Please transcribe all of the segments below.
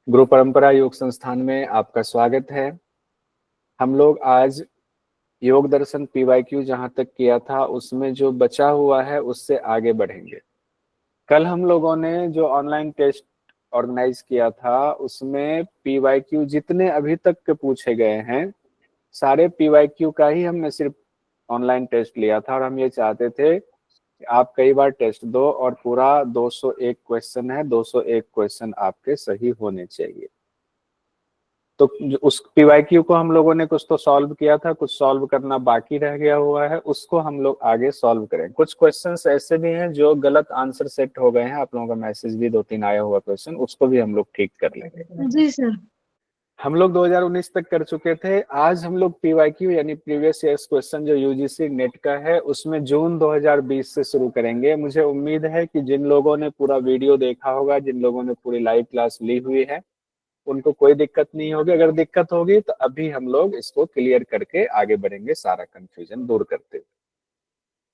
गुरु परंपरा योग संस्थान में आपका स्वागत है। हम लोग आज योग दर्शन पीवाईक्यू जहां तक किया था उसमें जो बचा हुआ है उससे आगे बढ़ेंगे। कल हम लोगों ने जो ऑनलाइन टेस्ट ऑर्गेनाइज किया था उसमें पीवाईक्यू जितने अभी तक के पूछे गए हैं सारे पीवाईक्यू का ही हमने सिर्फ ऑनलाइन टेस्ट लिया था, और हम ये चाहते थे कि आप कई बार टेस्ट दो और पूरा 201 क्वेश्चन है, 201 क्वेश्चन आपके सही होने चाहिए। तो उस पीवाईक्यू को हम लोगों ने कुछ तो सॉल्व किया था, कुछ सॉल्व करना बाकी रह गया हुआ है, उसको हम लोग आगे सॉल्व करें। कुछ क्वेश्चंस ऐसे भी हैं जो गलत आंसर सेट हो गए हैं, आप लोगों का मैसेज भी 2-3 आया हुआ क्वेश्चन, उसको भी हम लोग ठीक कर लेंगे। जी सर। हम लोग 2019 तक कर चुके थे। आज हम लोग पीवाईक्यू यानी प्रीवियस ईयर्स क्वेश्चन जो यूजीसी नेट का है उसमें जून 2020 से शुरू करेंगे। मुझे उम्मीद है कि जिन लोगों ने पूरा वीडियो देखा होगा, जिन लोगों ने पूरी लाइव क्लास ली हुई है, उनको कोई दिक्कत नहीं होगी। अगर दिक्कत होगी तो अभी हम लोग इसको क्लियर करके आगे बढ़ेंगे, सारा कंफ्यूजन दूर करते हुए।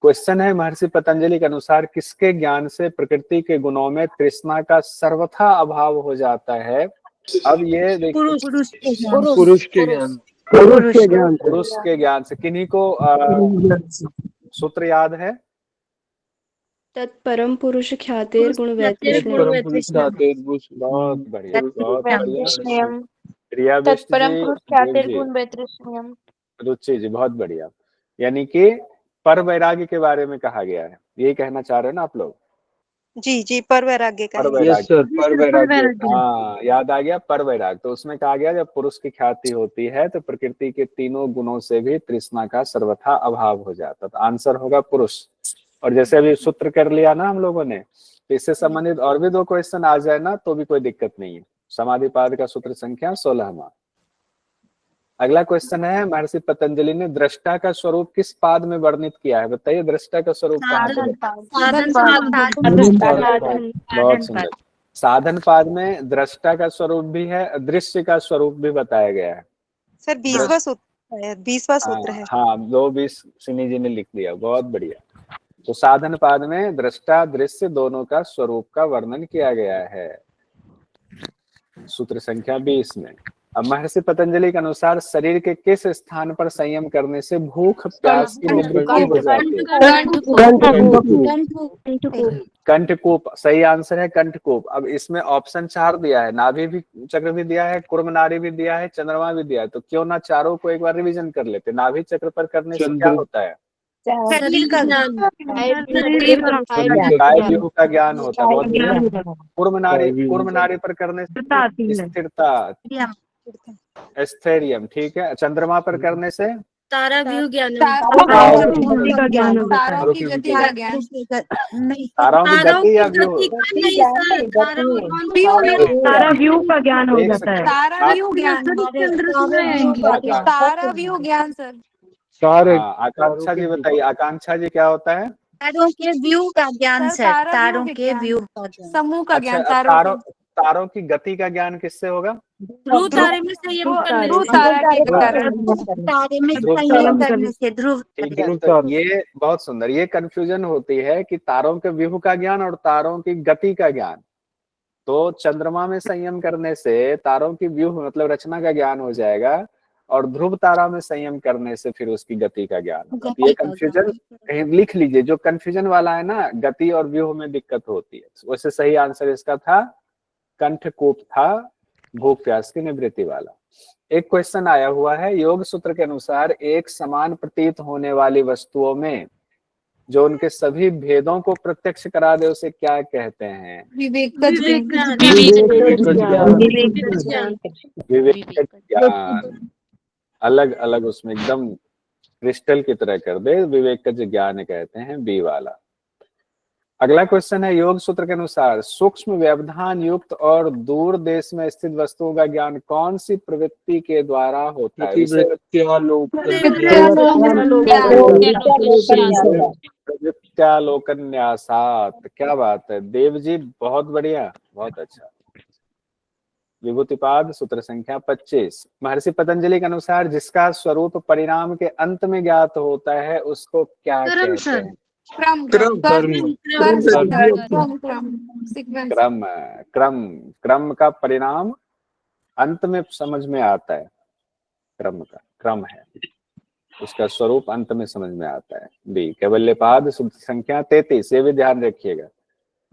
क्वेश्चन है, महर्षि पतंजलि के अनुसार किसके ज्ञान से प्रकृति के गुणों में तृष्णा का सर्वथा अभाव हो जाता है? अब ये देखिए, पुरुष के ज्ञान। पुरुष के ज्ञान। पुरुष के ज्ञान से। किन्हीं को सूत्र याद है? तत्परम पुरुष ख्यातेर गुण परम पुरुष ख्यातेर बहुत बढ़िया, बहुत बढ़िया। प्रिया बिष्ट तत्परम जी, पुरुष ख्यातेर जी, गुण वैतृष्ण्यम। रुचि जी, बहुत बढ़िया। यानी कि पर वैराग्य के बारे में कहा गया है, यही कहना चाह रहे हैं ना आप लोग? जी जी, पर वैराग्य का पर है। यस वैराग्य, सर, पर वैराग्य। हाँ याद आ गया, पर वैराग्य। तो उसमें कहा गया जब पुरुष की ख्याति होती है तो प्रकृति के तीनों गुणों से भी तृष्णा का सर्वथा अभाव हो जाता, तो आंसर होगा पुरुष। और जैसे अभी सूत्र कर लिया ना हम लोगों ने, तो इससे संबंधित और भी 2 क्वेश्चन आ जाए ना तो भी कोई दिक्कत नहीं है। समाधिपाद का सूत्र संख्या 16वां। अगला क्वेश्चन है, महर्षि पतंजलि ने दृष्टा का स्वरूप किस पाद में वर्णित किया है? बताइए, दृष्टा का स्वरूप कहाँ पे? बहुत सुंदर। साधन पाद में दृष्टा का स्वरूप भी है, दृश्य का स्वरूप भी बताया गया है। सर 20वां सूत्र है, 20वां सूत्र है। हाँ, 2-20 सिनी जी ने लिख दिया, बहुत बढ़िया। तो साधन पाद में दृष्टा दृश्य दोनों का स्वरूप का वर्णन किया गया है, सूत्र संख्या 20 में। अब महर्षि पतंजलि के अनुसार शरीर के किस स्थान पर संयम करने से भूख प्यास की निवृत्ति हो जाती है? कंठकूप सही आंसर है, कंठकूप। अब इसमें ऑप्शन 4 दिया है, नाभि भी चक्र भी दिया है, कुर्म नाड़ी भी दिया है, चंद्रमा भी दिया है, तो क्यों ना चारों को एक बार रिवीजन कर लेते। नाभि चक्र पर करने से क्या होता है? शरीर का काय व्यूह का ज्ञान होता है, बहुत बढ़िया। कुर्म नाड़ी पर करने से स्थिरता, एस्थेरियम, ठीक है। चंद्रमा पर करने से तारा व्यू ज्ञान, तारों की गति या व्यू? तारों की गति का ज्ञान हो जाता है। तारा व्यू ज्ञान सर। आकांक्षा जी बताइए, आकांक्षा जी क्या होता है? तारों के व्यू का ज्ञान सर, तारों के व्यू का ज्ञान, समूह का ज्ञान। तारों की गति का ज्ञान किससे होगा? ध्रुव तारे में संयम करने से, ध्रुव। तो ये बहुत सुंदर, ये कंफ्यूजन होती है कि तारों के व्यूह का ज्ञान और तारों की गति का ज्ञान। तो चंद्रमा में संयम करने से तारों की व्यूह मतलब रचना का ज्ञान हो जाएगा, और ध्रुव तारा में संयम करने से फिर उसकी गति का ज्ञान होगा। ये कंफ्यूजन कहीं लिख लीजिए, जो कंफ्यूजन वाला है ना, गति और व्यूह में दिक्कत होती है। वैसे सही आंसर इसका था कंठकूप, था भूख प्यास की निवृत्ति वाला। एक क्वेश्चन आया हुआ है, योग सूत्र के अनुसार एक समान प्रतीत होने वाली वस्तुओं में जो उनके सभी भेदों को प्रत्यक्ष करा दे उसे क्या कहते हैं? विवेक ज्ञान। अलग अलग उसमें एकदम क्रिस्टल की तरह कर दे, विवेक ज्ञान कहते हैं, बी वाला। अगला क्वेश्चन है, योग सूत्र के अनुसार सूक्ष्म व्यवधान युक्त और दूर देश में स्थित वस्तुओं का ज्ञान कौन सी प्रवृत्ति के द्वारा होता है? प्रवृत्त्यालोकन्यासात। क्या बात है देव जी, बहुत बढ़िया, बहुत अच्छा। विभूतिपाद सूत्र संख्या 25। महर्षि पतंजलि के अनुसार जिसका स्वरूप परिणाम के अंत में ज्ञात होता है उसको क्या कहते हैं? क्रम क्रम का परिणाम अंत में समझ में आता है, क्रम का क्रम है, उसका स्वरूप अंत में समझ में आता है। बी कैवल्यपाद शुद्ध संख्या 33, ये भी ध्यान रखिएगा।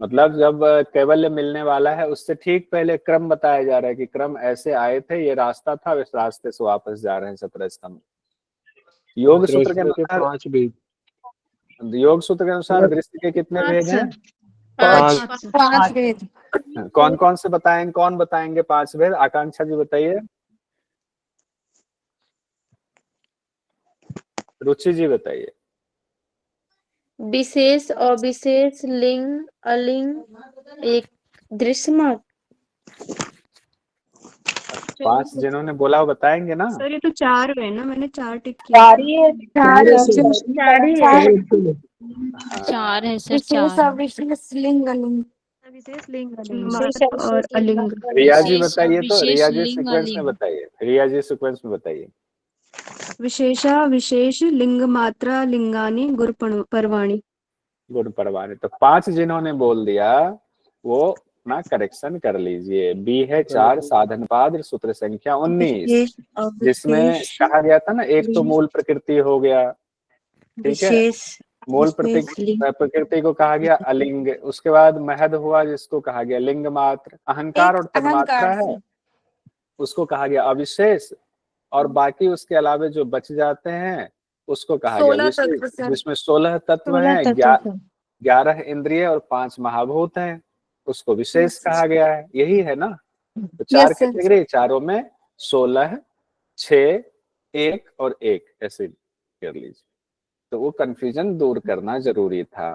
मतलब जब कैवल्य मिलने वाला है उससे ठीक पहले क्रम बताया जा रहा है कि क्रम ऐसे आए थे, ये रास्ता था, इस रास्ते से वापस जा रहे हैं 17 स्तंभ। योग सूत्र के अनुसार 5 भेद। योग सूत्र के अनुसार दृष्टि के कितने भेद हैं? 5 भेद। कौन कौन से बताएंगे, कौन बताएंगे 5 भेद? आकांक्षा जी बताइए, रुचि जी बताइए। विशेष अविशेष, लिंग अलिंग, एक दृश्य मात्र। 5 जिन्होंने बोला वो बताएंगे ना। सर ये तो 4 है ना, मैंने 4 टिक किया। 4 है सर, 4 विशेष लिंग अलिंग, विशेष लिंग और अलिंग। रिया जी बताइए, तो रिया जी सीक्वेंस में बताइए, रिया जी सीक्वेंस में बताइए। विशेषा विशेष लिंग मात्रा लिंगानी गुण परवाणी। गुण परवाने, तो 5 जिन्होंने बोल दिया वो ना करेक्शन कर लीजिए। बी है 4 साधनपाद सूत्र संख्या 19, जिसमें कहा गया था ना एक तो मूल प्रकृति हो गया, ठीक है, मूल प्रकृति को कहा गया अलिंग, उसके बाद महद हुआ जिसको कहा गया लिंग मात्र, अहंकार और तन्मात्रा है उसको कहा गया अविशेष, और बाकी उसके अलावे जो बच जाते हैं उसको कहा गया विशेष, जिसमें 16 तत्व हैं, 11 इंद्रिय और 5 महाभूत हैं, उसको विशेष कहा गया है। यही है ना, तो 4 कैटेगरी, चारों में 16, 6, 1 और 1 ऐसे कर लीजिए, तो वो कंफ्यूजन दूर करना जरूरी था।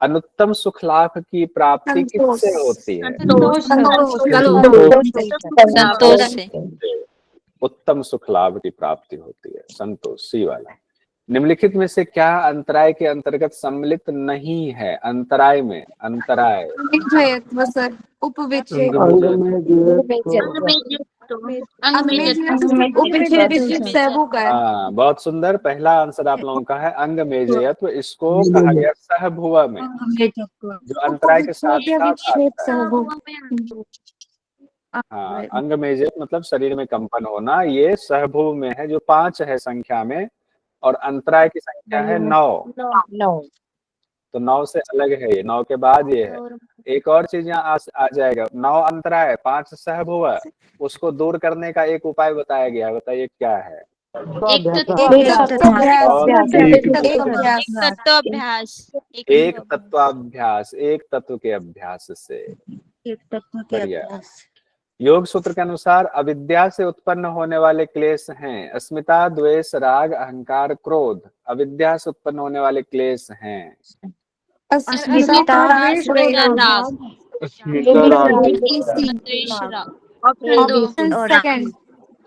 अनुत्तम सुख लाभ की प्राप्ति किससे होती है? संतोष से। उत्तम सुख लाभ की प्राप्ति होती है, संतोष, सी वाला। निम्नलिखित में से क्या अंतराय के अंतर्गत सम्मिलित नहीं है? अंतराय में, अंतराय हाँ, बहुत सुंदर, पहला आंसर आप लोगों का है अंग मेजयत्व। इसको कहा गया सहभुव में, जो अंतराय के साथ हाँ, अंग मेजय मतलब शरीर में कंपन होना, ये सहभुव में है, जो 5 है संख्या में, और अंतराय की संख्या है 9, तो 9 से अलग है ये, 9 के बाद ये है। एक और चीज यहाँ आ जाएगा, 9 अंतराय 5 सहभुव, उसको दूर करने का एक उपाय बताया गया है, बताइए क्या है? एक तत्वाभ्यास, एक तत्व के अभ्यास से। बढ़िया। योग सूत्र के अनुसार अविद्या से उत्पन्न होने वाले क्लेश हैं अस्मिता, द्वेष, राग, अहंकार, क्रोध। अविद्या से उत्पन्न होने वाले क्लेश हैं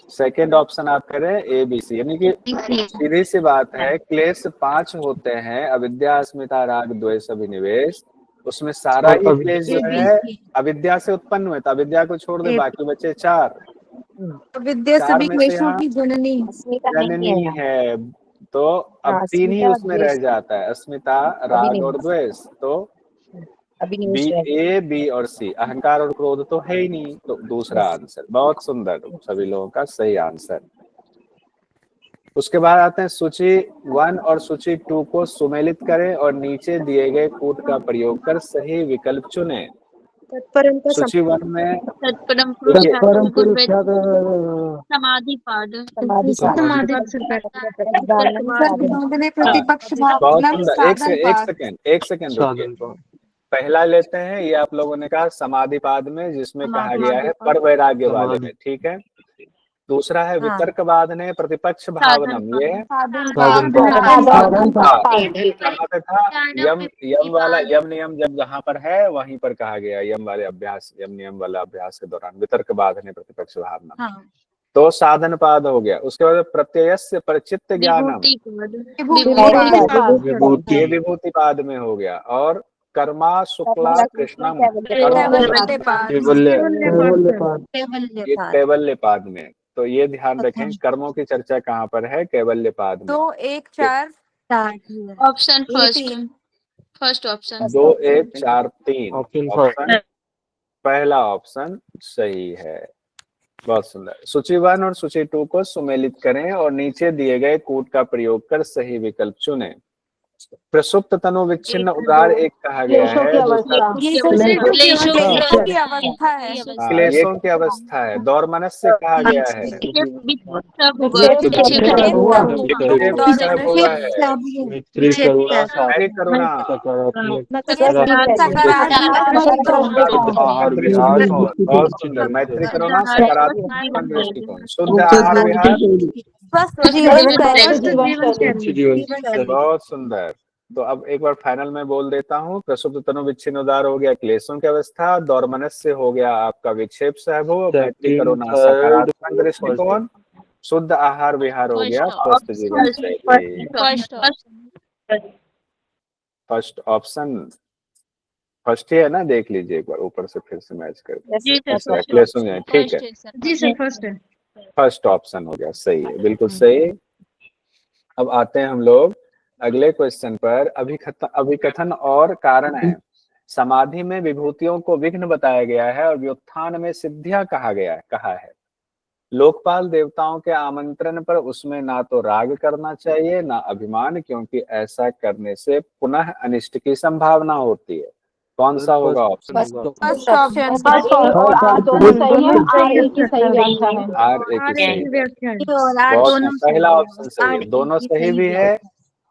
सेकेंड ऑप्शन आप करें ए बी सी, यानी कि सीधी सी बात है, क्लेश 5 होते हैं, अविद्या, अस्मिता, राग, द्वेष, अभिनिवेश, उसमें सारा ही क्लेश जो है अविद्या से उत्पन्न हुए, तो अविद्या को छोड़ दे, बाकी बचे 4। विद्या सभी क्लेशों की जननी है, तो अब 3 ही उसमें रह जाता है, अस्मिता, राग और द्वेष। तो बी, ए, बी और सी, अहंकार और क्रोध तो है ही नहीं, तो दूसरा आंसर। बहुत सुंदर, सभी लोगों का सही आंसर। उसके बाद आते हैं सूची 1 और सूची 2 को सुमेलित करें और नीचे दिए गए कूट का प्रयोग कर सही विकल्प चुनें। सूची 1 में प्रतिपक्ष एक सेकेंड पहला लेते हैं, ये आप लोगों ने कहा समाधिपाद में, जिसमें कहा गया है पर वैराग्य वाले में, ठीक है। दूसरा है वितर्कवाद ने प्रतिपक्ष भावनम, ये यम वाला, यम नियम जब जहां पर है वहीं पर कहा गया यम वाले अभ्यास, यम नियम वाला अभ्यास के दौरान वितर्कवाद ने प्रतिपक्ष भावना, तो साधन पाद हो गया। उसके बाद प्रत्ययस्य परिचित ज्ञानम, ये विभूति पाद में हो गया। और कर्मा शुक्ला कृष्णम, ये कैवल्य पाद में। तो ये ध्यान रखें, कर्मों की चर्चा कहाँ पर है? कैवल्य पाद में। 2, 1, 4 ऑप्शन फर्स्ट ऑप्शन 2, 1, 4, 3 ऑप्शन, पहला ऑप्शन सही है। बहुत सुंदर। सूची 1 और सूची 2 को सुमेलित करें और नीचे दिए गए कूट का प्रयोग कर सही विकल्प चुनें। प्रसुप्त तनु विच्छिन्न उदार एक कहा गया है, दूसरा क्लेशों की अवस्था है। दौर्मनस्य कहा गया है, हुआ है, करुणा, बहुत सुंदर। मैत्री करुणा, सकारात्मक दृष्टिकोण, शुद्ध आहार विहार, बहुत सुंदर। तो अब एक बार फाइनल में बोल देता हूँ। प्रसुप्त तनु विच्छिन्न उदार हो गया क्लेशों की अवस्था, दौर्मनस्य हो गया आपका विक्षेप सहभोग, मैत्री करुणा सकारात्मक दृष्टिकोण, शुद्ध आहार विहार हो गया स्वस्थ जीवन शैली। फर्स्ट ऑप्शन फर्स्ट ही है ना, देख लीजिए एक बार ऊपर से फिर से मैच कर। क्लेशों में ठीक है जी सर, फर्स्ट है। फर्स्ट ऑप्शन हो गया, सही है, बिल्कुल सही। अब आते हैं हम लोग अगले क्वेश्चन पर। अभिकथन और कारण है। समाधि में विभूतियों को विघ्न बताया गया है और व्युत्थान में सिद्धियां कहा है। लोकपाल देवताओं के आमंत्रण पर उसमें ना तो राग करना चाहिए ना अभिमान, क्योंकि ऐसा करने से पुनः अनिष्ट की संभावना होती है। कौन सा होगा ऑप्शन? आर एक सही, पहला ऑप्शन सही है, दोनों सही भी है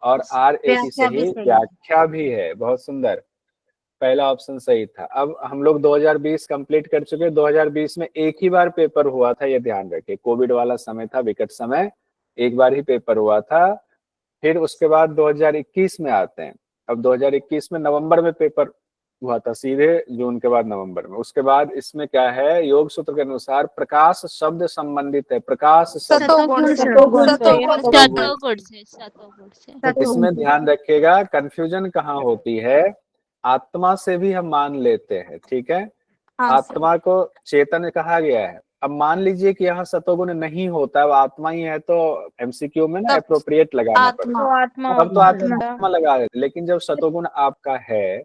और आर एक ही सही व्याख्या भी है। बहुत सुंदर, पहला ऑप्शन सही था। अब हम लोग 2020 कंप्लीट कर चुके। 2020 में एक ही बार पेपर हुआ था, ये ध्यान रखिए। कोविड वाला समय था, विकट समय, एक बार ही पेपर हुआ था। फिर उसके बाद 2021 में आते हैं। अब 2021 में नवंबर में पेपर हुआ था, सीधे जून के बाद नवंबर में। उसके बाद इसमें क्या है, योग सूत्र के अनुसार प्रकाश शब्द संबंधित है। प्रकाश शब्द इसमें ध्यान रखिएगा, कंफ्यूजन कहाँ होती है। आत्मा से भी हम मान लेते हैं, ठीक है। आत्मा को चेतन कहा गया है। अब मान लीजिए कि यहाँ सतोगुण नहीं होता, अब आत्मा ही है, तो एमसीक्यू में ना एप्रोप्रिएट लगाना पड़ेगा, तब तो आत्मा लगा देते। लेकिन जब सतोगुण आपका है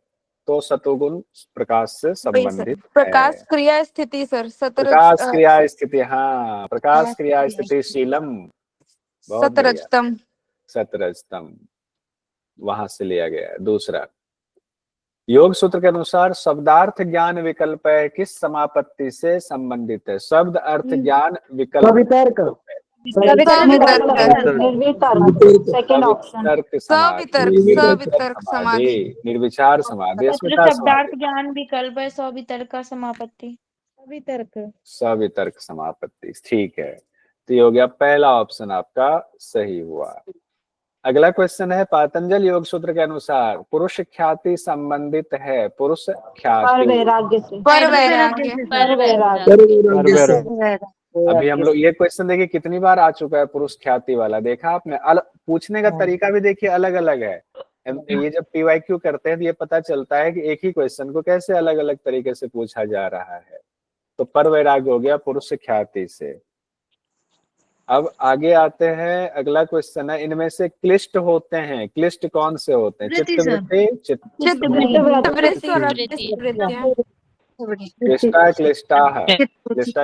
तो सतोगुण प्रकाश से संबंधित प्रकाश क्रिया स्थिति सर, प्रकाश क्रिया स्थिति, हाँ, प्रकाश क्रिया स्थिति शीलम, सतरजतम, सतरजतम वहां से लिया गया है। दूसरा, योग सूत्र के अनुसार शब्दार्थ ज्ञान विकल्प है किस समापत्ति से संबंधित है? शब्द अर्थ ज्ञान विकल्प समाधि, निर्विचार समाधि, शब्दार्थ ज्ञान विकल्प है, सवितर्क समापत्ति, सवितर्क समापत्ति, ठीक है। तो ये हो गया पहला ऑप्शन आपका सही हुआ। अगला क्वेश्चन है, पातंजल योग सूत्र के अनुसार पुरुष ख्याति संबंधित है। पुरुष ख्याति अभी हम लोग ये क्वेश्चन देखिए कितनी बार आ चुका है, पुरुष ख्याति वाला। देखा आपने? पूछने का तरीका भी देखिए अलग अलग है। ये जब पीवाईक्यू करते हैं तो ये पता चलता है कि एक ही क्वेश्चन को कैसे अलग अलग तरीके से पूछा जा रहा है। तो पर वैराग्य हो गया पुरुष ख्याति से। अब आगे आते हैं, अगला क्वेश्चन है, इनमें से क्लिष्ट होते हैं, क्लिष्ट कौन से होते हैं? चित्तवृत्ति,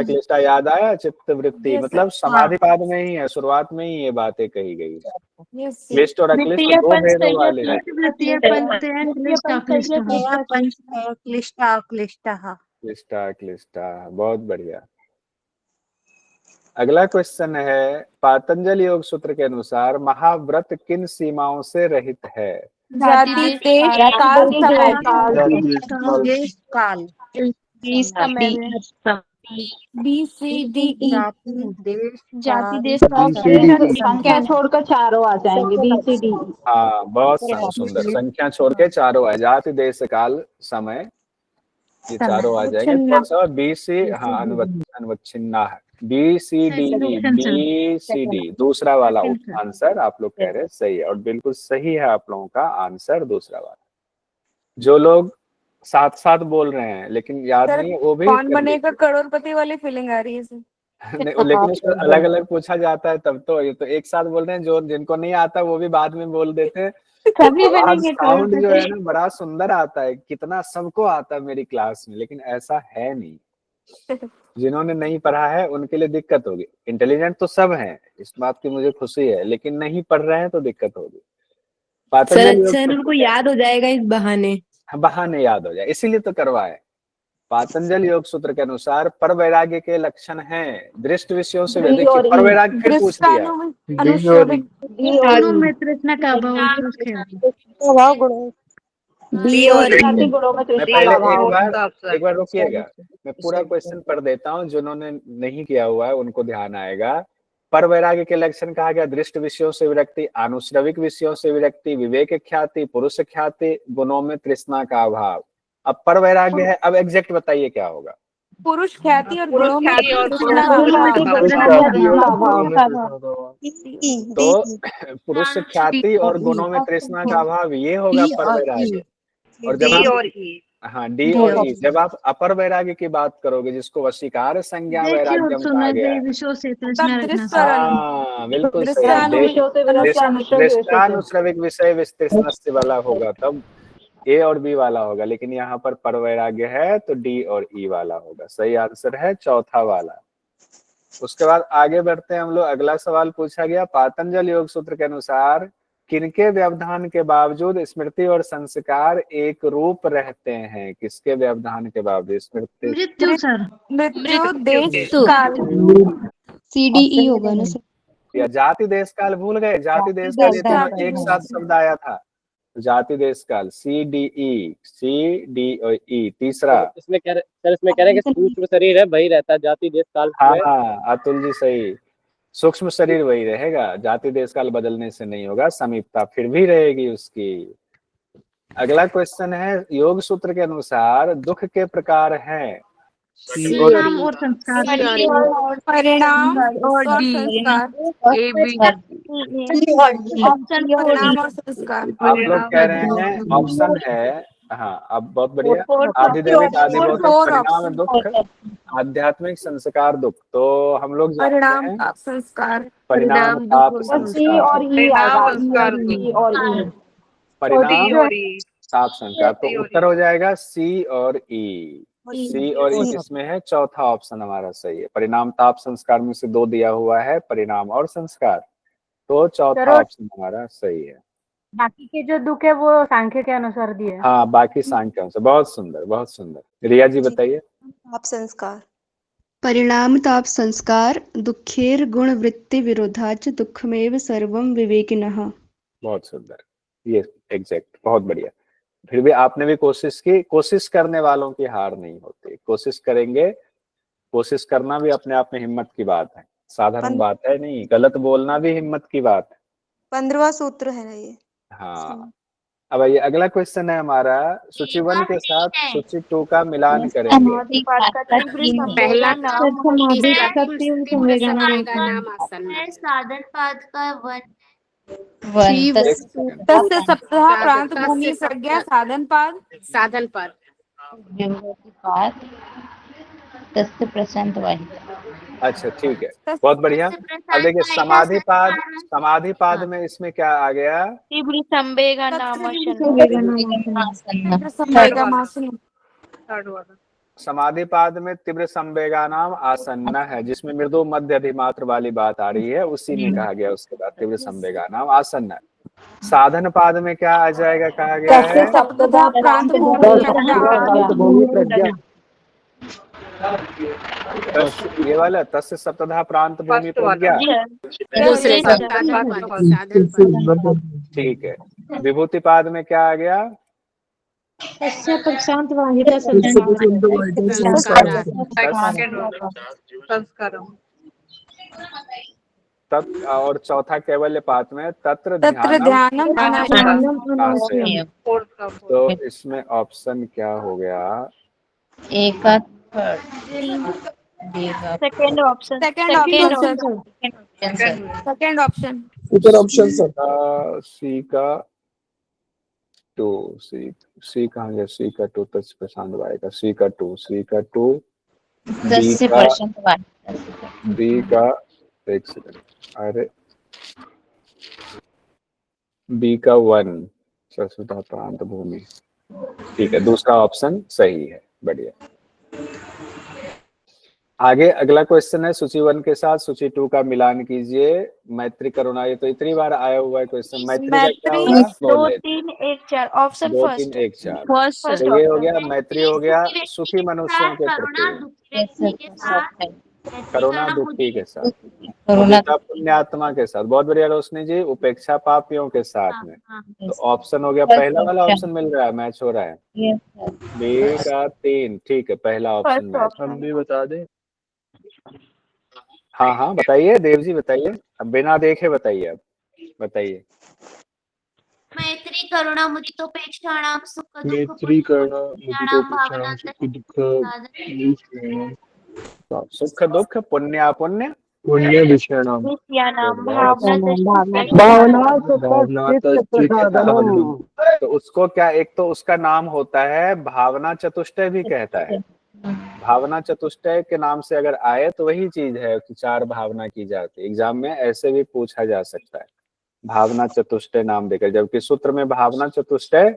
क्लिष्टा याद आया? चित्तवृत्ति मतलब समाधि पाद में ही है, शुरुआत में ही ये बातें कही गई है। क्लिष्ट और अक्लिष्ट दो भेदों वाले हैं। क्लिष्टा, बहुत बढ़िया। अगला क्वेश्चन है, पातंजल योग सूत्र के अनुसार महाव्रत किन सीमाओं से रहित है? जाति, देश, काल, काल, जाति, देश, संख्या छोड़कर चारों आ जाएंगे, BCD। हाँ, बहुत सुंदर, संख्या छोड़ के चारों आ, जाति देश काल समय, ये चारों आ जाएंगे। कौन सा? BC, हाँ, अनुवच्छिन्ना है, BCD दूसरा वाला आंसर आप लोग कह रहे हैं सही है, और बिल्कुल सही है आप लोगों का आंसर दूसरा वाला। जो लोग साथ साथ बोल रहे हैं लेकिन याद नहीं है, वो भी कौन बनेगा करोड़पति वाली फीलिंग आ रही है सर। लेकिन उसको अलग अलग पूछा जाता है तब तो। ये तो एक साथ बोल रहे हैं, जो जिनको नहीं आता वो भी बाद में बोल देते हैं। साउंड जो है ना बड़ा सुंदर आता है, कितना सबको आता है मेरी क्लास में, लेकिन ऐसा है नहीं। जिन्होंने नहीं पढ़ा है उनके लिए दिक्कत होगी। इंटेलिजेंट तो सब हैं, इस बात की मुझे खुशी है, लेकिन नहीं पढ़ रहे हैं तो दिक्कत होगी। पातंजलि योग सर उनको याद हो जाएगा इस बहाने। बहाने याद हो जाए, इसीलिए तो करवाए। पातंजल योग सूत्र के अनुसार पर वैराग्य के लक्षण हैं दृष्ट विषयों से। देखिए पर वैराग्य फिर पूछ दिया। दोनों में तृष्णा का अभाव स्वभाव गुण डी और ई गुणों में मैं तृष्णा पहले का अभाव। एक बार रुकिएगा, मैं पूरा क्वेश्चन पढ़ देता हूँ, जिन्होंने नहीं किया हुआ है उनको ध्यान आएगा। पर वैराग्य के लक्षण कहा गया दृष्ट विषयों से विरक्ति, आनुश्रविक विषयों से विरक्ति, विवेक ख्याति, पुरुष ख्याति, गुणों में तृष्णा का अभाव। अब पर वैराग्य है, अब एग्जैक्ट बताइए क्या होगा। पुरुष ख्याति और गुणों में तो पुरुष ख्याति और गुणों में तृष्णा का अभाव, ये होगा पर वैराग्य। और जब हाँ डी और ई, जब आप अपर वैराग्य की बात करोगे जिसको वशीकार संज्ञा वैराग्यम कहा गया है, हाँ बिल्कुल सही, दृष्टानुश्रविक विषय विस्तृष्णस्य वाला होगा, तब ए और बी वाला होगा। लेकिन यहाँ पर पर वैराग्य है तो डी और ई वाला होगा। सही आंसर है चौथा वाला। उसके बाद आगे बढ़ते हैं हम लोग। अगला सवाल पूछा गया पातंजल योग सूत्र के अनुसार किनके व्यवधान के बावजूद स्मृति और संस्कार एक रूप रहते हैं। किसके व्यवधान के बावजूद स्मृति? मृत्यु सर। मृत्यु देश काल। CDE होगा ना सर। या जाति देश काल भूल गए? जाति देश काल ये दोनों एक साथ शब्द आया था। जाति देश काल CDE तीसरा। इसमें कह रहे हैं कि सूक्ष्म शरीर है वही रहता है जाति देश काल। हाँ अतुल जी सही, सूक्ष्म शरीर वही रहेगा, जाति देश काल बदलने से नहीं होगा, समीपता फिर भी रहेगी उसकी। अगला क्वेश्चन है योग सूत्र के अनुसार दुख के प्रकार हैं परिणाम और संस्कार। परिणाम और संस्कार। परिणाम और संस्कार। आप लोग कह रहे हैं ऑप्शन है, हाँ अब बहुत बढ़िया, आधिदैविक आदिभौतिक परिणाम दुख, आध्यात्मिक संस्कार दुख। तो हम लोग परिणाम ताप संस्कार। परिणाम ताप संस्कार, परिणाम ताप संस्कार। तो उत्तर हो जाएगा सी और ई। सी और ई किसमें है? चौथा ऑप्शन हमारा सही है। परिणाम ताप संस्कार में से दो दिया हुआ है, परिणाम और संस्कार, तो चौथा ऑप्शन हमारा सही है। बाकी के जो दुख है वो सांख्य के अनुसार दिए। हाँ बाकी सांख्य के अनुसार। बहुत सुंदर बहुत सुंदर। रिया जी बताइए। ताप संस्कार। परिणाम ताप संस्कार दुखेर गुण वृत्ति विरोधाच दुखमेव सर्वम विवेकिनः। बहुत सुंदर, ये एग्जैक्ट, बहुत बढ़िया। फिर भी आपने भी कोशिश की। कोशिश करने वालों की हार नहीं होती। कोशिश करेंगे, कोशिश करना भी अपने आप में हिम्मत की बात है, साधारण बात है नहीं। गलत बोलना भी हिम्मत की बात है। 15वां सूत्र है ना ये। हाँ अब ये अगला क्वेश्चन है हमारा, सूची 1 के साथ सूची 2 का मिलान करेंगे। पहला साधन पाद का तस्य सप्ताह प्रांत भूमि संज्ञा साधन पाद। तस्य प्रशांत वाहिका। अच्छा ठीक है, बहुत बढ़िया। अब देखिए समाधि पाद में इसमें क्या आ गया? समाधि पाद में तीव्र संवेगा नाम आसन्न है, जिसमें मृदु मध्य अधिमात्र वाली बात आ रही है, उसी में कहा गया उसके बाद तीव्र संवेगा नाम आसन्न है। साधन पाद में क्या आ जाएगा? कहा गया है ये वाला तस्य सप्तधा प्रांत भूमि प्रज्ञा। ठीक है। विभूति पाद में क्या आ गया? प्रशांत वाहिका तत् और चौथा कैवल्य पाद में तत्र ध्यानम। तो इसमें ऑप्शन क्या हो गया? Second option. सी का 2। सी कहाँ गया? सी का 2 तत् प्रशांत वाहिका। सी का 2 बी का एक सेकंड, अरे बी का 1 सरस्वता प्रांत भूमि। ठीक है, दूसरा ऑप्शन सही है। बढ़िया। आगे अगला क्वेश्चन है सूची 1 के साथ सूची 2 का मिलान कीजिए। मैत्री करुणा, ये तो इतनी बार आया हुआ है क्वेश्चन। मैत्री का क्या होगा? 2 3 1 4 ऑप्शन 2 फर्स्ट 3 1 4 फर्स्ट तो ये हो गया मैत्री हो गया सुखी मनुष्यों के प्रति, करुणा दुखी के साथ, उपेक्षा पुण्यात्मा के साथ। बहुत बढ़िया रोशनी जी, उपेक्षा पापियों के साथ में। तो ऑप्शन हो गया पहला वाला ऑप्शन मिल रहा है, मैच हो रहा है। बी का 3, ठीक है, पहला ऑप्शन मैच। हम भी बता दें। हाँ हाँ बताइए देव जी, बताइए, अब बिना देखे बताइए, अब बताइए। मैत्री करुणा मुदितोपेक्षाणां सुख दुःख मैत्री करुणा मुदितोपेक्षाणां सुख दुःख सुख दुख पुण्य पुण्य पुण्य विषयाणां तो उसको क्या, एक तो उसका नाम होता है भावना चतुष्टय भी कहता है। भावना चतुष्टय के नाम से अगर आए तो वही चीज है कि 4 भावना की जाती है। एग्जाम में ऐसे भी पूछा जा सकता है भावना चतुष्टय नाम देकर, जबकि सूत्र में भावना चतुष्टय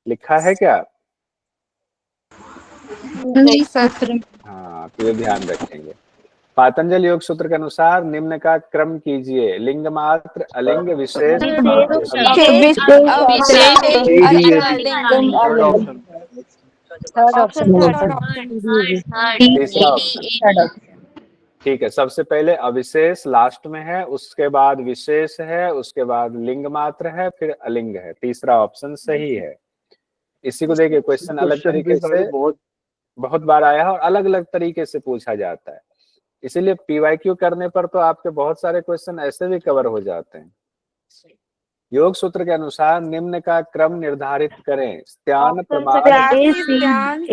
लिखा है क्या? नहीं सर। हाँ, तो ये ध्यान रखेंगे। पातंजल योग सूत्र के अनुसार निम्न का क्रम कीजिए। लिंग मात्र, अलिंग, विशेष, ठीक है। सबसे पहले अविशेष लास्ट में है, उसके बाद विशेष है, उसके बाद लिंग मात्र है, फिर अलिंग है। तीसरा ऑप्शन सही है। इसी को देखिए, क्वेश्चन अलग तरीके से बहुत बार आया है और अलग अलग तरीके से पूछा जाता है, इसीलिए पीवाईक्यू करने पर तो आपके बहुत सारे क्वेश्चन ऐसे भी कवर हो जाते हैं। योग सूत्र के अनुसार निम्न का क्रम निर्धारित करें। स्त्यान, प्रमाद, व्याधि, स्त्यान,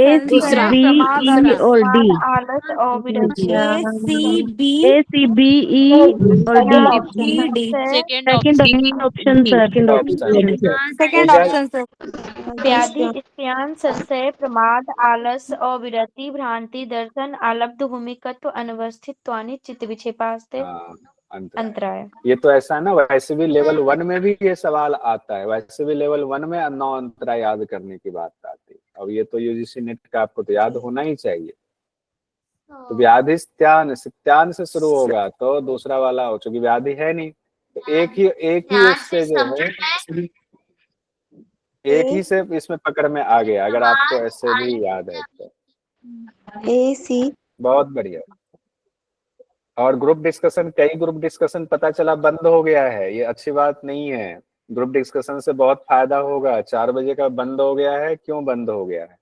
संशय, प्रमाद, आलस, अविरति, भ्रांति, दर्शन, आलब्ध भूमिकत्व, अनवस्थित्वानि, चित्त विक्षेपास्ते, अंतराय। ये तो ऐसा है ना, वैसे भी लेवल 1 में भी ये सवाल आता है। वैसे भी लेवल 1 में 9 अंतराय याद करने की बात आती है। अब ये तो यूजीसी नेट का आपको तो याद होना ही चाहिए। तो व्याधि स्त्यान से शुरू होगा तो दूसरा वाला हो, चूंकि व्याधि है नहीं तो एक ही उससे जो है एक ही से इसमें पकड़ में आ गया, अगर आपको ऐसे भी याद है तो। बहुत बढ़िया। और ग्रुप डिस्कशन, कई ग्रुप डिस्कशन पता चला बंद हो गया है, ये अच्छी बात नहीं है। ग्रुप डिस्कशन से बहुत फायदा होगा। 4 बजे का बंद हो गया है, क्यों बंद हो गया है?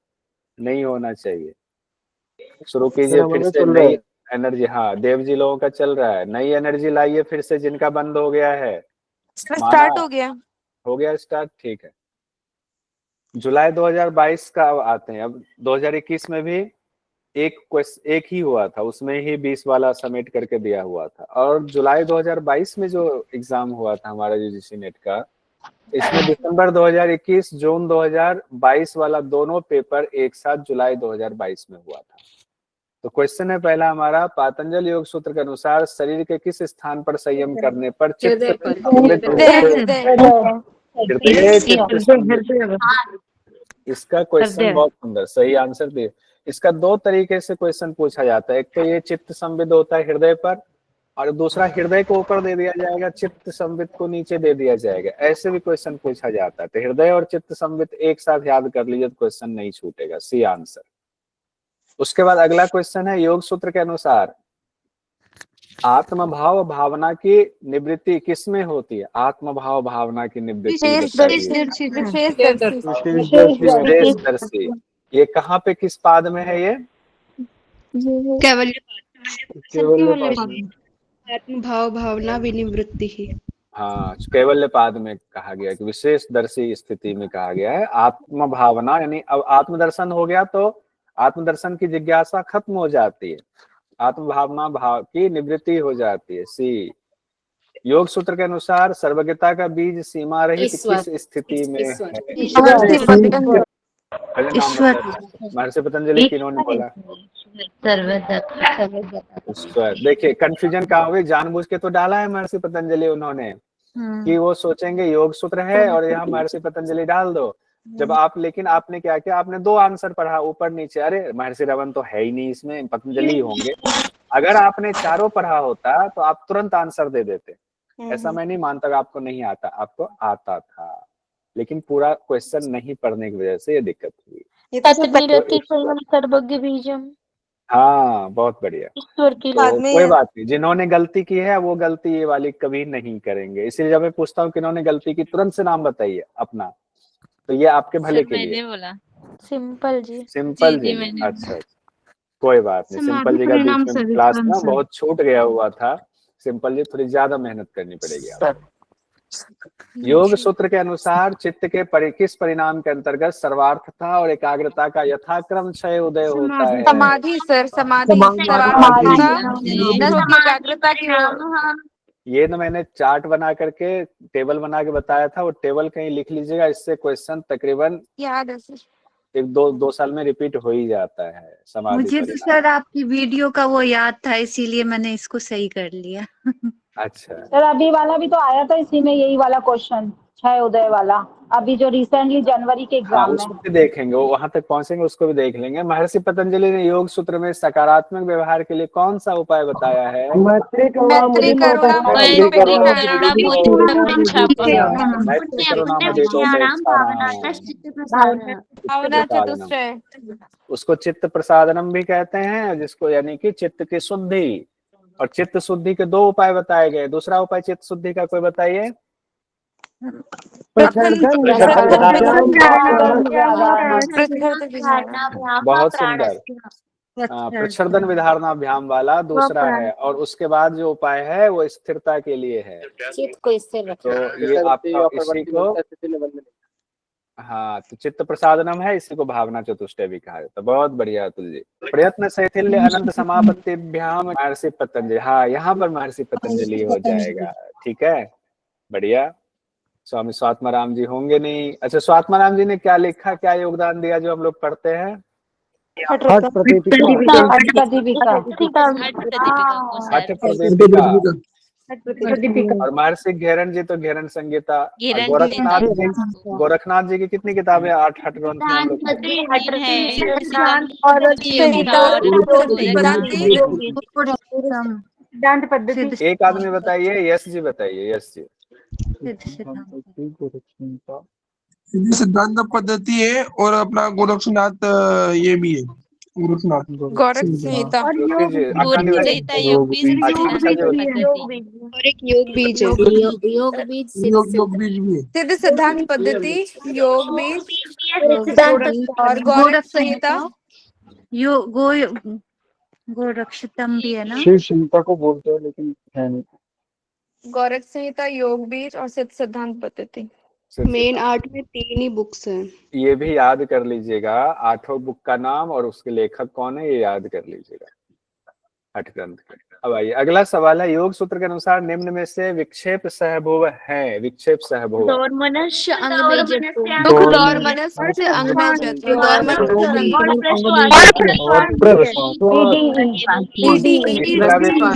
नहीं होना चाहिए। शुरू कीजिए फिर से नई एनर्जी। हाँ, देव जी लोगों का चल रहा है, नई एनर्जी लाइए फिर से, जिनका बंद हो गया है। स्टार्ट हो गया स्टार्ट, ठीक है। जुलाई 2022 का अब आते हैं। अब 2021 में भी एक ही हुआ था, उसमें ही 20 वाला समेट करके दिया हुआ था। और जुलाई 2022 में जो एग्जाम हुआ था हमारा यूजीसी नेट का, इसमें दिसंबर 2021 जून 2022 वाला दोनों पेपर एक साथ जुलाई 2022 में हुआ था। तो क्वेश्चन है पहला हमारा, पातंजल योग सूत्र के अनुसार शरीर के किस स्थान पर संयम करने पर चित्त इसका क्वेश्चन बहुत सुंदर, सही आंसर दिए। इसका 2 तरीके से क्वेश्चन पूछा जाता है। एक तो ये चित्त संविद होता है हृदय पर, और दूसरा हृदय को ऊपर दे दिया जाएगा, चित्त संविद को नीचे दे दिया जाएगा। ऐसे भी क्वेश्चन पूछा जाता है। तो हृदय और चित्त संविद एक साथ याद कर लीजिए तो क्वेश्चन नहीं छूटेगा, सी आंसर। उसके बाद अगला क्वेश्चन है, योग सूत्र के अनुसार आत्मभाव भावना की निवृत्ति किसमें होती है? आत्मभाव भावना की निवृत्ति विशेषदर्शी। ये कहाँ पे, किस पाद में है ये? आत्मभाव भावना विनिवृत्ति ही। हाँ, कैवल्य पाद में कहा गया कि विशेषदर्शी स्थिति में कहा गया है। आत्म भावना यानी अब आत्मदर्शन हो गया तो आत्मदर्शन की जिज्ञासा खत्म हो जाती है, आत्म भावना भाव की निवृत्ति हो जाती है। सी। योग सूत्र के अनुसार सर्वज्ञता का बीज सीमा रहित किस स्थिति में है? महर्षि पतंजलि किन्होंने बोला? ईश्वर। देखिए कंफ्यूजन कहाँ हुई, जानबूझ के तो डाला है महर्षि पतंजलि उन्होंने कि वो सोचेंगे योग सूत्र है और यहाँ महर्षि पतंजलि डाल दो, जब आप, लेकिन आपने क्या किया, आपने 2 आंसर पढ़ा ऊपर नीचे, अरे महर्षि रमन तो है ही नहीं इसमें, पतंजलि होंगे। अगर आपने चारों पढ़ा होता तो आप तुरंत आंसर दे देते। ऐसा मैं नहीं मानता कि आपको नहीं आता, आपको आता था, लेकिन पूरा क्वेश्चन नहीं पढ़ने की वजह से ये दिक्कत हुई। सर्वज्ञ बीजम। हाँ, बहुत बढ़िया। ईश्वर की तो कोई बात नहीं, जिन्होंने गलती की है वो गलती ये वाली कभी नहीं करेंगे। इसीलिए जब मैं पूछता हूँ कि इन्होंने गलती की, तुरंत से नाम बताइए अपना, तो ये आपके भले के लिए। मैंने बोला सिंपल जी। सिंपल जी ने, अच्छा, कोई बात नहीं। सिंपल जी का बीच में क्लास ना बहुत छूट गया हुआ था। सिंपल जी थोड़ी ज्यादा मेहनत करनी पड़ेगी आपको। योग सूत्र के अनुसार चित्त के किस परिणाम के अंतर्गत सर्वार्थता और एकाग्रता का यथाक्रम क्षय उदय होता है? समाधि सर, समाधि एकाग्रता की ओर। ये ना मैंने चार्ट बना करके टेबल बना के बताया था, वो टेबल कहीं लिख लीजिएगा। इससे क्वेश्चन तकरीबन याद है सर, 1-2 साल में रिपीट हो ही जाता है। समाधि मुझे तो सर आपकी वीडियो का वो याद था, इसीलिए मैंने इसको सही कर लिया। अच्छा सर अभी वाला भी तो आया था, इसी में यही वाला क्वेश्चन क्षय उदय वाला, अभी जो रिसेंटली जनवरी के हाँ, एग्जाम में। उसको भी देखेंगे, वो वहां तक पहुंचेंगे, उसको भी देख लेंगे। महर्षि पतंजलि ने योग सूत्र में सकारात्मक व्यवहार के लिए कौन सा उपाय बताया है? मैत्री करुणा भावना चतुष्टय, उसको चित्त प्रसादनम भी कहते हैं, जिसको यानी कि चित्त की शुद्धि। और चित्त शुद्धि के 2 उपाय बताए गए। दूसरा उपाय चित्त शुद्धि का कोई बताइए। बहुत सुंदर, प्रच्छर्दन विधारणाभ्याम वाला दूसरा है। और उसके बाद जो उपाय है वो स्थिरता के लिए है। तो ये आपका इसी को, हाँ, तो चित्त प्रसादनम है, इसी को भावना चतुष्टय भी कहा जाता है। बहुत बढ़िया अतुल जी। प्रयत्न शैथिल्य अनंत समापत्तिभ्याम महर्षि पतंजलि। हाँ, यहाँ पर महर्षि पतंजलि हो जाएगा। ठीक है, बढ़िया। स्वामी स्वात्माराम जी होंगे नहीं। अच्छा, स्वात्माराम जी ने क्या लिखा, क्या योगदान दिया जो हम लोग पढ़ते हैं? हठ प्रदीपिका। और महर्षि घेरन जी तो घेरन संगीता। गोरखनाथ जी की कितनी किताबें? 8 हठ ग्रंथ में हम लोग। एक आदमी बताइए, यश जी बताइए, यश जी। सिद्धांत पद्धति है और अपना गोरक्षनाथ ये भी है। गोरख संहिता और योग बीज सिद्ध सिद्धांत पद्धति, योग बीज और गोरख संहिता। गोरक्षतम भी है ना? शिव संहिता को बोलते हैं लेकिन है नहीं। गोरख संहिता, योग बीज और सिद्ध सिद्धांत पद्धति। मेन 8 में 3 ही बुक्स हैं। ये भी याद कर लीजिएगा, 8 बुक का नाम और उसके लेखक कौन है, ये याद कर लीजिएगा, 8 ग्रंथ। अब आइए, अगला सवाल है, योग सूत्र के अनुसार निम्न में से विक्षेप सहभुव है। विक्षेप सहभुव तो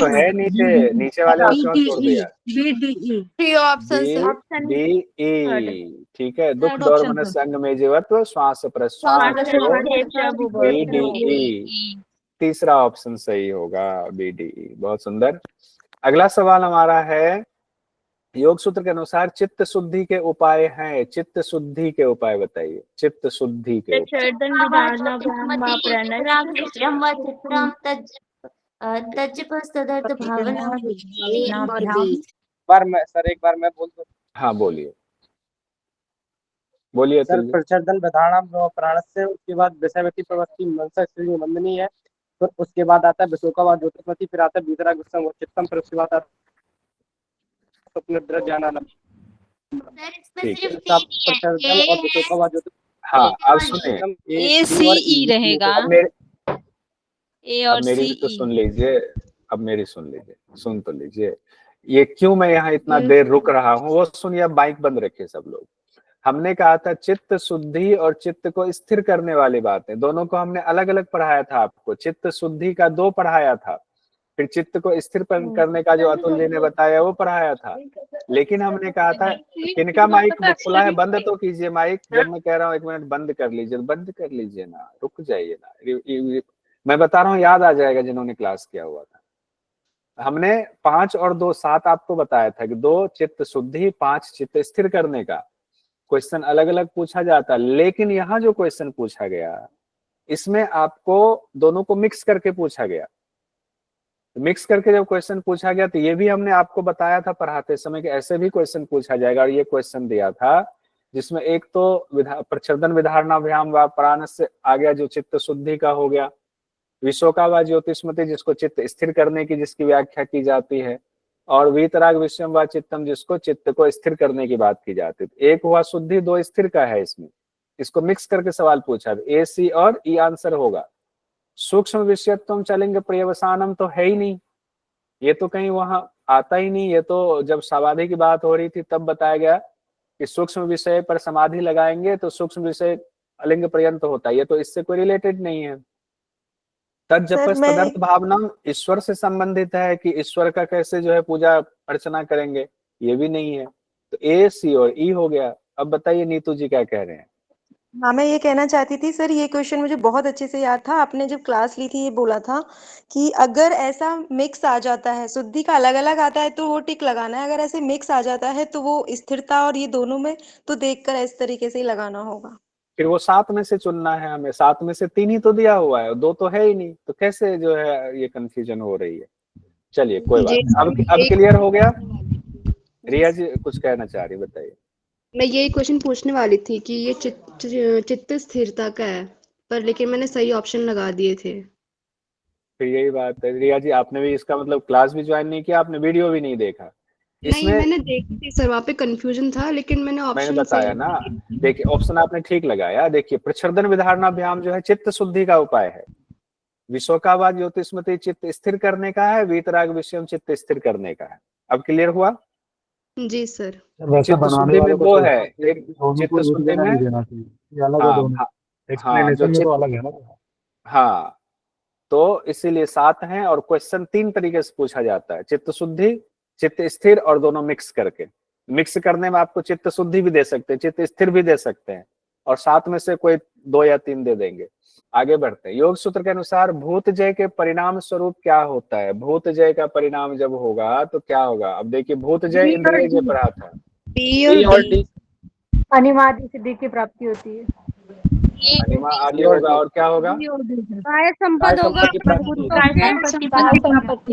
है नीचे, नीचे वाले ऑप्शन छोड़ दिया। डी, ठीक है। दुख दौर मन संग में जीवत्व श्वास प्रश्वास, BDE। तीसरा ऑप्शन सही होगा, BDE। बहुत सुंदर। अगला सवाल हमारा है, योग सूत्र के अनुसार चित्त शुद्धि के उपाय हैं। चित्त शुद्धि के उपाय बताइए। चित्त शुद्धि के एक बार मैं बोल दूं। हाँ, बोलिए बोलिए सर। प्रच्छर्दन विधारणाम प्राणस्य, उसके बाद विषयवती प्रवृत्ति मनसा श्री वंदनीय है, फिर उसके बाद आता है विशोकावाद ज्योतिषमती, फिर आता है भीतरा गुस्सा चित्तम, फिर उसके बाद आता है स्वप्न ज्ञानानंद। प्रच्छर्दन और विशोकावाद ज्योतिष। हाँ, अब सुनिए, ACE रहेगा। अब मेरी तो सुन लीजिए, अब मेरी सुन लीजिए, सुन तो लीजिए। ये क्यों मैं यहाँ इतना देर रुक रहा हूँ वो सुनिए। अब माइक बंद रखिए सब लोग। हमने कहा था चित्त शुद्धि और चित्त को स्थिर करने वाली बातें, दोनों को हमने अलग अलग पढ़ाया था आपको। चित्त शुद्धि का 2 पढ़ाया था, फिर चित्त को स्थिर करने का जो अतुल जी ने बताया वो पढ़ाया था। लेकिन हमने कहा था किनका माइक खुला है, बंद तो कीजिए माइक। जब मैं कह रहा हूँ 1 मिनट बंद कर लीजिए, बंद कर लीजिए ना, रुक जाइए ना। मैं बता रहा हूँ, याद आ जाएगा जिन्होंने क्लास किया हुआ था। हमने 5 और 2 7 आपको बताया था कि 2 चित्त शुद्धि, 5 चित्त स्थिर करने का क्वेश्चन अलग अलग पूछा जाता। लेकिन यहाँ जो क्वेश्चन पूछा गया इसमें आपको दोनों को मिक्स करके पूछा गया। मिक्स करके जब क्वेश्चन पूछा गया तो ये भी हमने आपको बताया था पढ़ाते समय कि ऐसे भी क्वेश्चन पूछा जाएगा। और ये क्वेश्चन दिया था जिसमें एक तो प्रच्छदन विधारणाभ्याम व प्राण से आ गया, जो चित्त शुद्धि का हो गया। विशोका व ज्योतिष्मति, जिसको चित्त स्थिर करने की जिसकी व्याख्या की जाती है। और वीतराग विषयम व चित्तम, जिसको चित्त को स्थिर करने की बात की जाती है। एक हुआ शुद्धि, 2 स्थिर का है इसमें। इसको मिक्स करके सवाल पूछा, ए सी और ई आंसर होगा। सूक्ष्म विषयत्वम चलेंगे पर्यवसानम तो है ही नहीं, ये तो कहीं वहां आता ही नहीं। ये तो जब समाधि की बात हो रही थी तब बताया गया कि सूक्ष्म विषय पर समाधि लगाएंगे तो सूक्ष्म विषय अलिंग पर्यंत होता है। ये तो इससे कोई रिलेटेड नहीं है। तज्जपस तदर्थ भावना ईश्वर से संबंधित है कि ईश्वर का कैसे जो है पूजा अर्चना करेंगे, ये भी नहीं है। तो ए सी और ई हो गया। अब बताइए नीतू जी क्या कह रहे हैं। हाँ, मैं ये कहना चाहती थी सर, ये क्वेश्चन मुझे बहुत अच्छे से याद था। आपने जब क्लास ली थी ये बोला था कि अगर ऐसा मिक्स आ जाता है, शुद्धि का अलग अलग आता है तो वो टिक लगाना है, अगर ऐसे मिक्स आ जाता है तो वो स्थिरता और ये दोनों में तो देखकर इस तरीके से ही लगाना होगा। फिर वो 7 में से चुनना है हमें। 7 में से 3 ही तो दिया हुआ है, 2 तो है ही नहीं, तो कैसे जो है ये कंफ्यूजन हो रही है। चलिए कोई बात नहीं, अब क्लियर हो गया। रिया जी कुछ कहना चाह रही, बताइए। मैं यही क्वेश्चन पूछने वाली थी कि ये चित्त स्थिरता का है, पर लेकिन मैंने सही ऑप्शन लगा दिए थे। फिर यही बात है रिया जी, आपने भी इसका मतलब क्लास भी ज्वाइन नहीं किया, आपने वीडियो भी नहीं देखा। नहीं, मैंने देखी थी सर, वहाँ पे कंफ्यूजन था, लेकिन मैंने बताया ना। देखिए ऑप्शन आपने ठीक लगाया। देखिए प्रच्छदन विधारणाभ्याम जो है चित्त शुद्धि का उपाय है। विशोकावाद ज्योतिष्मति चित्त स्थिर करने का है। वीतराग विषयम चित्त स्थिर करने का है। अब क्लियर हुआ जी सर। चित्त शुद्धि में 2 है, एक चित्त शुद्धि में हाँ, तो इसीलिए 7 हैं। और क्वेश्चन 3 तरीके से पूछा जाता है, चित्त शुद्धि, चित्त स्थिर और दोनों मिक्स करके। मिक्स करने में आपको चित्त शुद्धि भी दे सकते हैं, चित्त स्थिर भी दे सकते हैं, और 7 में से कोई 2 या 3 दे देंगे। आगे बढ़ते हैं। योग सूत्र के अनुसार भूत जय के परिणाम स्वरूप क्या होता है। भूत जय का परिणाम जब होगा तो क्या होगा। अब देखिए भूत जय इंद्रिय जय पढ़ा था, बी और डी। अनिमादि सिद्धि की प्राप्ति होती है। अनिमा आदि होगा और क्या होगा, काय संपद होगा,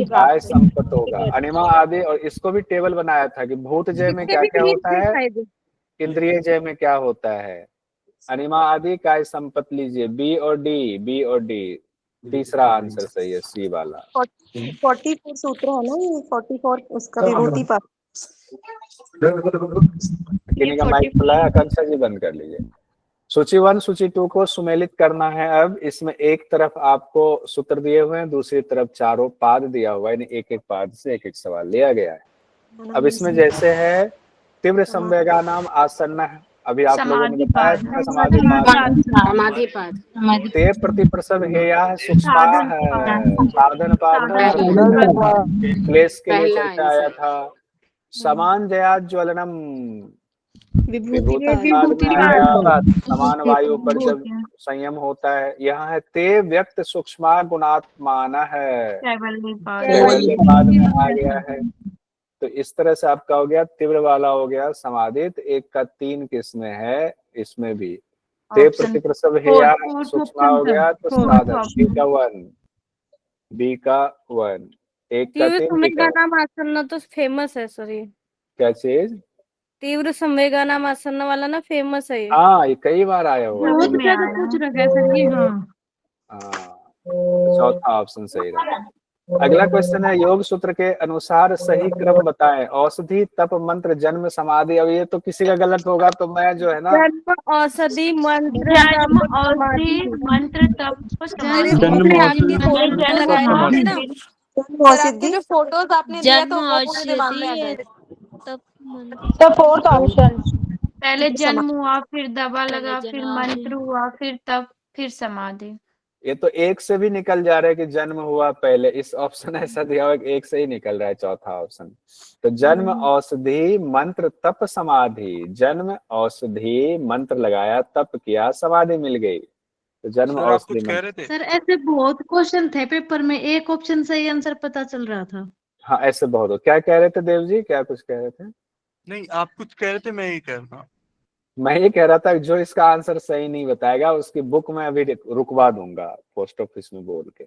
काय संपत होगा, अनिमा आदि। और इसको भी टेबल बनाया था कि भूत जय में क्या क्या होता है, इंद्रिय जय में क्या होता है। अनिमा आदि काय संपत लीजिए, बी और डी, बी और डी। तीसरा आंसर सही है, सी वाला। 44 सूत्र है ना ये, 44 उसका विभूति पाठ। किन्हीं का माइक खुला है, आकांक्षा जी बंद कर लीजिए। सूची 1 सूची 2 को सुमेलित करना है। अब इसमें एक तरफ आपको सूत्र दिए हुए हैं, दूसरी तरफ चारों पाद दिया हुआ है, यानी एक एक पाद से एक एक सवाल लिया गया है। अब इसमें जैसे है तीव्र संवेगा नाम आसन्न, अभी आप लोगों ने बताया था समाधि पाद। ते प्रति प्रसव हेया सूक्ष्मा है, साधन पाद क्लेश के लिए चर्चा आया था। समान जया ज्वलनम, समान वायु पर जब संयम होता है। यहाँ है ते व्यक्त सूक्ष्मा गुणात्मान है, पाद में आ गया है। तो इस तरह से आपका हो गया तीव्र वाला हो गया समाधित। एक का 3 किस्में है, इसमें भी ते प्रति प्रसव हेया सूक्ष्मा हो गया, तो साधन बी का 1, बी का 1, एक का 3 का नाम आसन्न तो फेमस है सर। ये क्या चीज, तीव्र संवेगा नाम आसन्न वाला ना फेमस है ये। हाँ ये कई बार आया हुआ है। पूछ रखा है सर ये। चौथा ऑप्शन सही रहा। अगला क्वेश्चन है योग सूत्र के अनुसार सही क्रम बताएं। औषधि, तप, मंत्र, जन्म, समाधि। अब ये तो किसी का गलत होगा तो मैं जो है ना, जन्म, औषधि, मंत्र, जो फोटोज आपने दिया तो वो पूरे दिमाग में आ जाएगा। तो 4th ऑप्शन, पहले जन्म हुआ, फिर दवा लगा, फिर मंत्र हुआ, फिर तप, फिर समाधि। ये तो एक से भी निकल जा रहा है कि जन्म हुआ पहले, इस ऑप्शन ऐसा दिया हुआ एक से ही निकल रहा है चौथा ऑप्शन। तो जन्म औषधि मंत्र तप समाधि, जन्म औषधि मंत्र लगाया तप किया समाधि मिल गई। तो जन्म सर आप औषधि कुछ कह मंत्र। रहे थे? सर ऐसे बहुत क्वेश्चन थे पेपर में, एक ऑप्शन सही आंसर पता चल रहा था। हाँ ऐसे बहुत हो। क्या कह रहे थे देव जी, क्या कुछ कह रहे थे? नहीं आप कुछ कह रहे थे, मैं यही कह रहा था। मैं ये कह रहा था जो इसका आंसर सही नहीं बताएगा उसकी बुक में अभी रुकवा दूंगा पोस्ट ऑफिस में बोल के,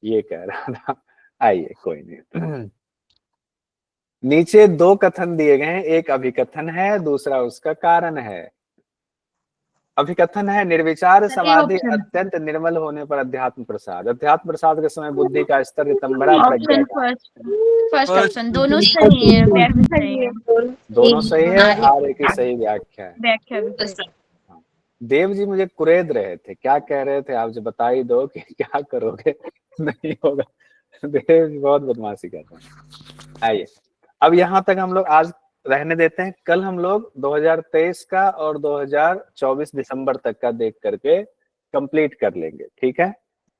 ये कह रहा था। आइए कोई नहीं। नीचे दो कथन दिए गए हैं, एक अभिकथन है दूसरा उसका कारण है। अभिकथन है निर्विचार समाधि अत्यंत निर्मल होने पर अध्यात्म प्रसाद। अध्यात्म प्रसाद के समय बुद्धि का स्तर रितंबरा प्रज्ञा का। फर्स्ट ऑप्शन दोनों सही है, व्याख्या सही है। दोनों सही है और एक ही सही व्याख्या है। व्याख्या भी सही। देव जी मुझे कुरेद रहे थे, क्या कह रहे थे आप जो बता ही दो कि क्या करोगे। नहीं होगा। देव जी बहुत बदमाशी करते हैं। आइए अब यहाँ तक हम लोग आज रहने देते हैं। कल हम लोग 2023 का और 2024 दिसंबर तक का देख करके कंप्लीट कर लेंगे, ठीक है।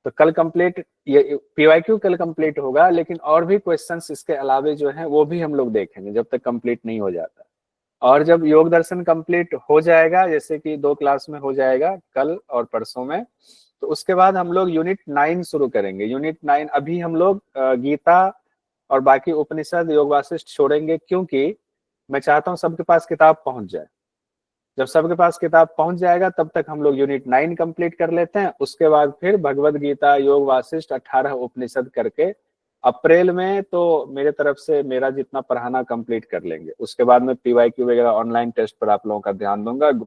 तो कल कंप्लीट, ये पीवाईक्यू कल कंप्लीट होगा, लेकिन और भी क्वेश्चंस इसके अलावे जो हैं वो भी हम लोग देखेंगे जब तक कंप्लीट नहीं हो जाता। और जब योग दर्शन कंप्लीट हो जाएगा, जैसे कि 2 क्लास में हो जाएगा कल और परसों में, तो उसके बाद हम लोग यूनिट 9 शुरू करेंगे। यूनिट 9 अभी हम लोग गीता और बाकी उपनिषद योग वासिष्ठ छोड़ेंगे, क्योंकि मैं चाहता हूँ सबके पास किताब पहुंच जाए। जब सबके पास किताब पहुंच जाएगा तब तक हम लोग यूनिट 9 कंप्लीट कर लेते हैं। उसके बाद फिर भगवद गीता, योग वासिष्ठ, 18 उपनिषद करके अप्रैल में तो मेरे तरफ से मेरा जितना पढ़ाना कंप्लीट कर लेंगे। उसके बाद में पीवाईक्यू वगैरह ऑनलाइन टेस्ट पर आप लोगों का ध्यान दूंगा।